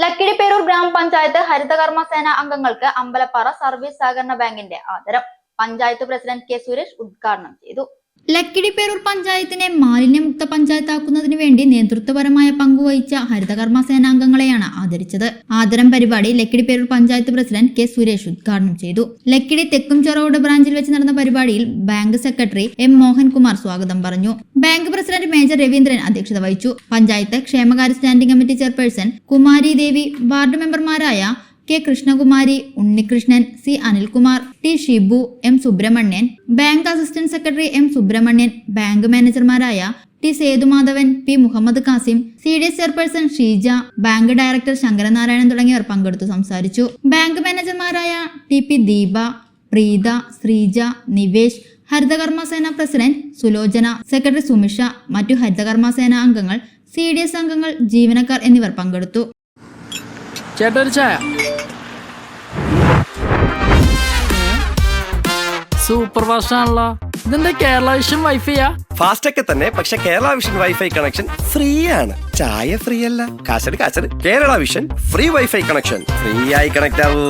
ലക്കിടിപ്പേരൂർ ഗ്രാമപഞ്ചായത്ത് ഹരിതകർമ്മ സേന അംഗങ്ങൾക്ക് അമ്പലപ്പാറ സർവീസ് സഹകരണ ബാങ്കിന്റെ ആദരം. പഞ്ചായത്ത് പ്രസിഡന്റ് കെ സുരേഷ് ഉദ്ഘാടനം ചെയ്തു. ലക്കിടിപ്പേരൂർ പഞ്ചായത്തിനെ മാലിന്യമുക്ത പഞ്ചായത്താക്കുന്നതിനു വേണ്ടി നേതൃത്വപരമായ പങ്കുവഹിച്ച ഹരിതകർമ്മ സേനാംഗങ്ങളെയാണ് ആദരിച്ചത്. ആദരം പരിപാടി ലക്കിടിപ്പേരൂർ പഞ്ചായത്ത് പ്രസിഡന്റ് കെ സുരേഷ് ഉദ്ഘാടനം ചെയ്തു. ലക്കിടി തെക്കുംചൊറോട് ബ്രാഞ്ചിൽ വെച്ച് നടന്ന പരിപാടിയിൽ ബാങ്ക് സെക്രട്ടറി എം മോഹൻകുമാർ സ്വാഗതം പറഞ്ഞു. ബാങ്ക് പ്രസിഡന്റ് മേജർ രവീന്ദ്രൻ അധ്യക്ഷത വഹിച്ചു. പഞ്ചായത്ത് ക്ഷേമകാര്യ standing committee chairperson Kumari Devi, ward മെമ്പർമാരായ K Krishnakumari, Unnikrishnan, C Anilkumar, T Shibu, M Subrahmanyan, bank assistant secretary M Subrahmanyan, bank മാനേജർമാരായ T Sethumadhavan, P Muhammad Kasim, CDS chairperson Sheeja, bank director Sankaranarayanan തുടങ്ങിയവർ പങ്കെടുത്തു സംസാരിച്ചു. ബാങ്ക് മാനേജർമാരായ T P Deepa, Preetha, Sreeja, Nivesh, Harithakarma Sena president Sulochana, secretary Sumisha, മറ്റു ഹരിതകർമ്മ സേന അംഗങ്ങൾ, CDS അംഗങ്ങൾ, ജീവനക്കാർ എന്നിവർ പങ്കെടുത്തു. സൂപ്പർ ഫാസ്റ്റ് ആണല്ലോ. ഇതെന്താ കേരള വിഷൻ വൈഫൈയാ? ഫാസ്റ്റ് ഒക്കെ തന്നെ, പക്ഷെ Kerala Vision wifi connection free ആണ്. ചായ ഫ്രീ അല്ല, കാശട് Kerala Vision free wifi connection. Free ആയി കണക്ട് ആവൂ.